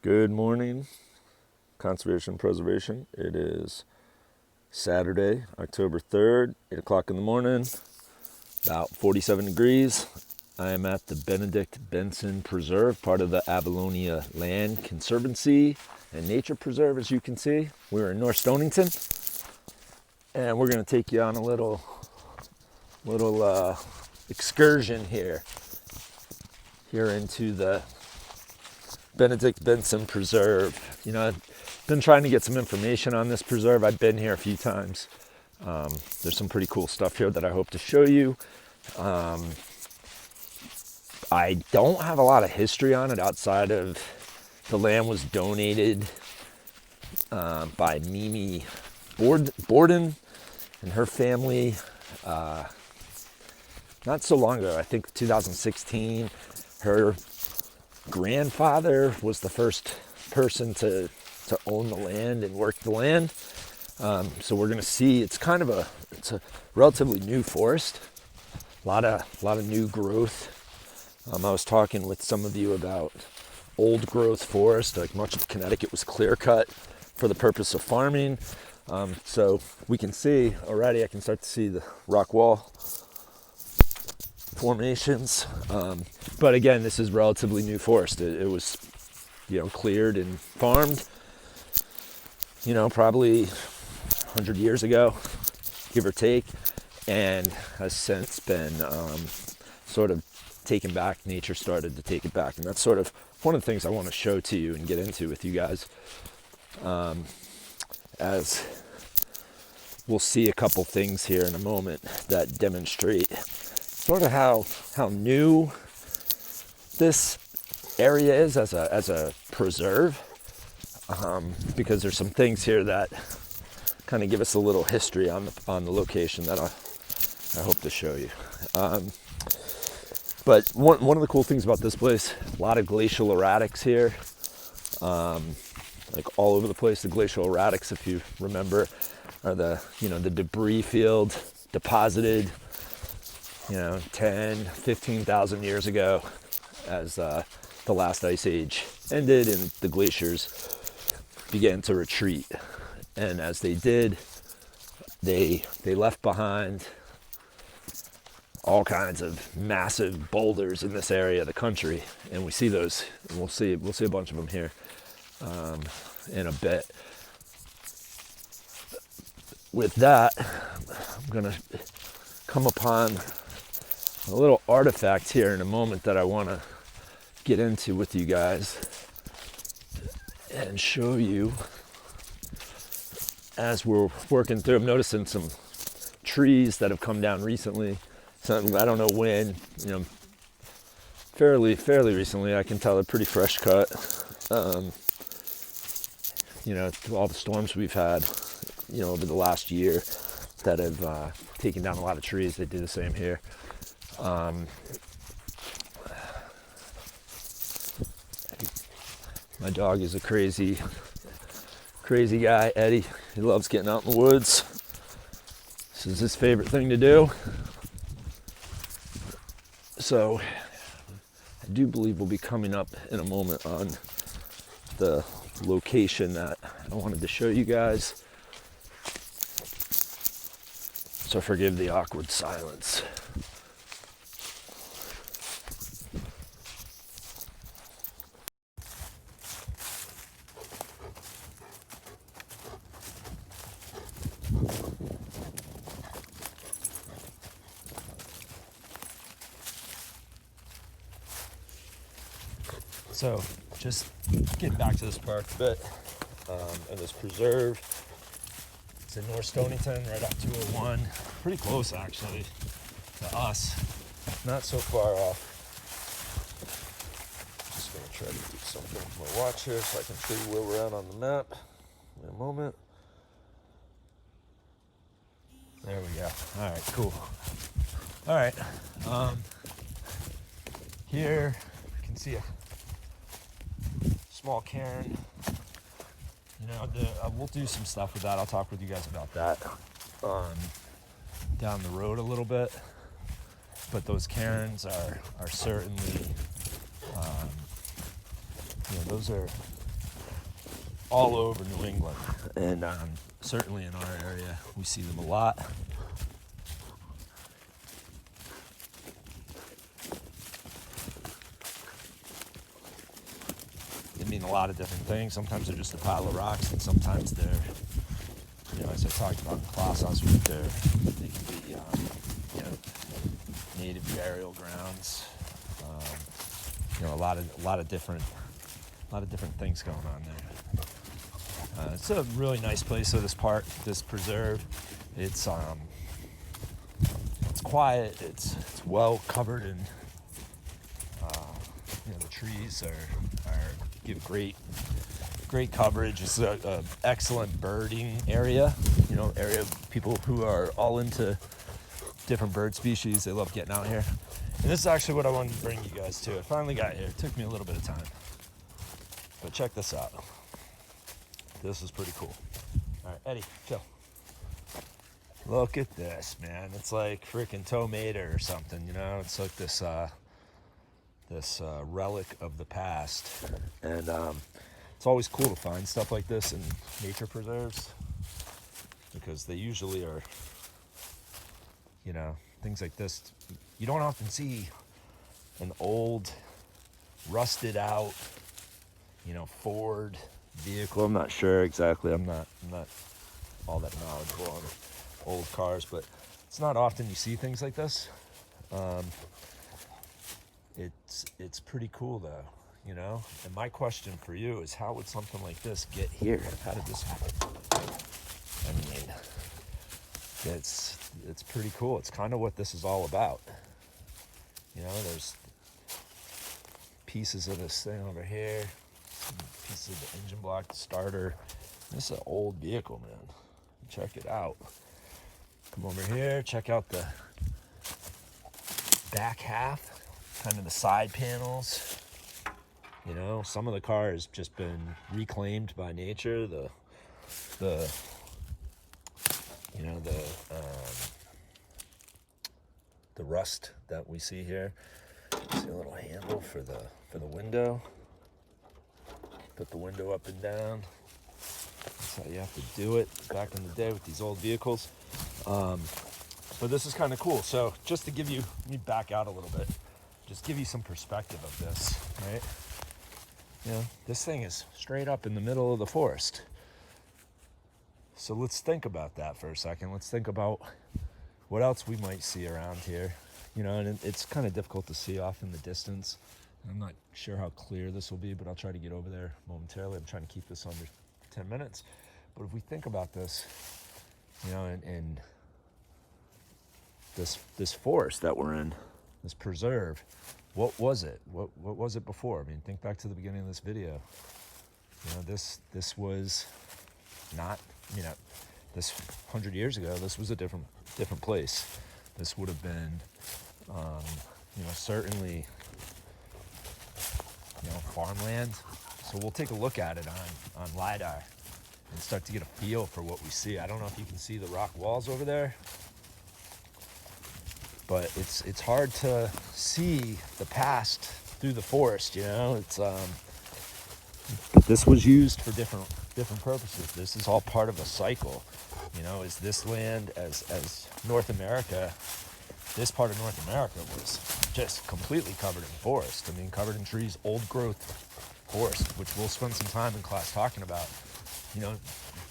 Good morning, Conservation and Preservation. It is Saturday, October 3rd, 8 o'clock in the morning, about 47 degrees. I am at the Benedict Benson Preserve, part of the AVALONIA Land Conservancy and Nature Preserve, as you can see. We're in North Stonington, and we're going to take you on a little excursion here into the Benedict Benson Preserve. You know, I've been trying to get some information on this preserve. I've been here a few times. There's some pretty cool stuff here that I hope to show you. I don't have a lot of history on it outside of the land was donated by Mimi Borden and her family not so long ago. I think 2016. Her grandfather was the first person to own the land and work the land. So we're gonna see, it's a relatively new forest, a lot of new growth. I was talking with some of you about old growth forest, like much of Connecticut was clear cut for the purpose of farming. So we can see already, I can start to see the rock wall formations. But again, this is relatively new forest. It was, cleared and farmed, probably 100 years ago, give or take, and has since been sort of taken back. Nature started to take it back, and that's sort of one of the things I want to show to you and get into with you guys, as we'll see a couple things here in a moment that demonstrate sort of how new this area is as a preserve, because there's some things here that kind of give us a little history on the location that I hope to show you. But one of the cool things about this place, a lot of glacial erratics here, like all over the place. The glacial erratics, if you remember, are the debris field deposited 10, 15,000 years ago as the last ice age ended and the glaciers began to retreat. And as they did, they left behind all kinds of massive boulders in this area of the country, and we see those, and we'll see a bunch of them here in a bit. With that, I'm gonna come upon a little artifact here in a moment that I want to get into with you guys and show you as we're working through. I'm noticing some trees that have come down recently. So I don't know when, fairly recently. I can tell they're pretty fresh cut. All the storms we've had, over the last year that have taken down a lot of trees. They do the same here. My dog is a crazy guy, Eddie. He loves getting out in the woods. This is his favorite thing to do. So I do believe we'll be coming up in a moment on the location that I wanted to show you guys. So forgive the awkward silence. So just getting back to this park a bit, and this preserve. It's in North Stonington, right off 201. Pretty close, actually, to us. Not so far off. Just going to try to do something with my watch here so I can show you where we're at on the map in a moment. There we go. All right, cool. All right. Here you can see a small cairn. We'll do some stuff with that. I'll talk with you guys about that down the road a little bit. But those cairns are certainly, those are all over New England, and certainly in our area, we see them a lot. They mean a lot of different things. Sometimes they're just a pile of rocks, and sometimes they're, as I talked about in class last week, they can be, native burial grounds. A lot of different things going on there. It's a really nice place. So this preserve, it's quiet. It's well covered, and the trees give great coverage. It's a excellent birding area. Area of people who are all into different bird species. They love getting out here. And this is actually what I wanted to bring you guys to. I finally got here. It took me a little bit of time. But check this out. This is pretty cool. All right, Eddie, chill. Look at this, man. It's like freaking tomato or something, It's like this relic of the past. And it's always cool to find stuff like this in nature preserves, because they usually are, things like this. You don't often see an old, rusted out, Ford vehicle. I'm not sure exactly. I'm not all that knowledgeable on old cars, but it's not often you see things like this. It's pretty cool though, And my question for you is, how would something like this get here? How did this happen? I mean, it's pretty cool. It's kind of what this is all about. There's pieces of this thing over here, pieces of the engine block, the starter. This is an old vehicle, man. Check it out. Come over here, check out the back half, kind of the side panels. Some of the car has just been reclaimed by nature. The rust that we see here. See a little handle for the window. Put the window up and down. That's how you have to do it back in the day with these old vehicles. But this is kind of cool. So just to give you, let me back out a little bit. Just give you some perspective of this, right? This thing is straight up in the middle of the forest. So let's think about that for a second. Let's think about what else we might see around here. And it's kind of difficult to see off in the distance. I'm not sure how clear this will be, but I'll try to get over there momentarily. I'm trying to keep this under 10 minutes. But if we think about this, and this forest that we're in, this preserve, what was it? What was it before? I mean, think back to the beginning of this video. This was not, this 100 years ago, this was a different place. This would have been, certainly, farmland. So we'll take a look at it on LiDAR and start to get a feel for what we see. I don't know if you can see the rock walls over there, but it's hard to see the past through the forest. But this was used for different purposes. This is all part of a cycle. Is this land as North America? This part of North America was just completely covered in forest. I mean, covered in trees, old growth forest, which we'll spend some time in class talking about.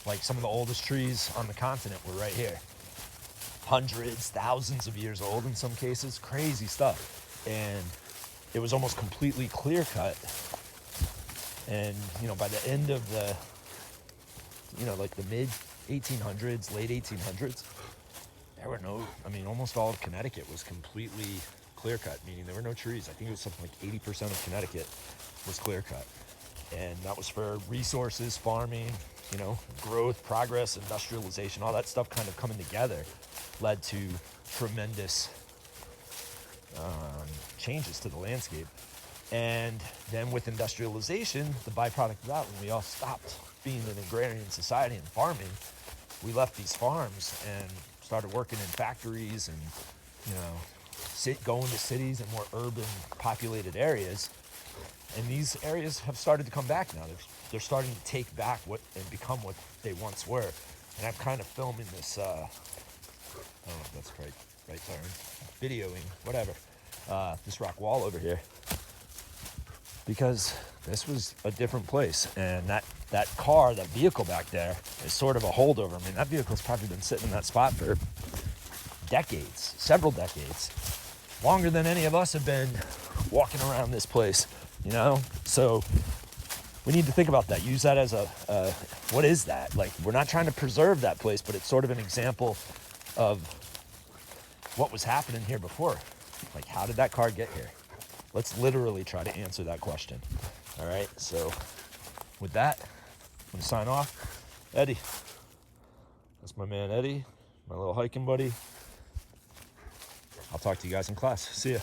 Like some of the oldest trees on the continent were right here. Hundreds, thousands of years old in some cases. Crazy stuff. And it was almost completely clear cut. And, by the end of the, like the mid 1800s, late 1800s, there were almost all of Connecticut was completely clear cut, meaning there were no trees. I think it was something like 80% of Connecticut was clear cut. And that was for resources, farming, growth, progress, industrialization, all that stuff kind of coming together led to tremendous changes to the landscape. And then with industrialization, the byproduct of that, when we all stopped being an agrarian society and farming, we left these farms and started working in factories and, going to cities and more urban populated areas. And these areas have started to come back now. They've they're starting to take back what and become what they once were. And I'm kind of filming this, I don't know if that's right turn, videoing, whatever, this rock wall over here, because this was a different place. And that car, that vehicle back there is sort of a holdover. I mean, that vehicle's probably been sitting in that spot for decades, several decades, longer than any of us have been walking around this place, you know? So we need to think about that. Use that as what is that? Like, we're not trying to preserve that place, but it's sort of an example of what was happening here before. Like, how did that car get here? Let's literally try to answer that question. All right, so with that, I'm gonna sign off. Eddie, that's my man Eddie, my little hiking buddy. I'll talk to you guys in class. See ya.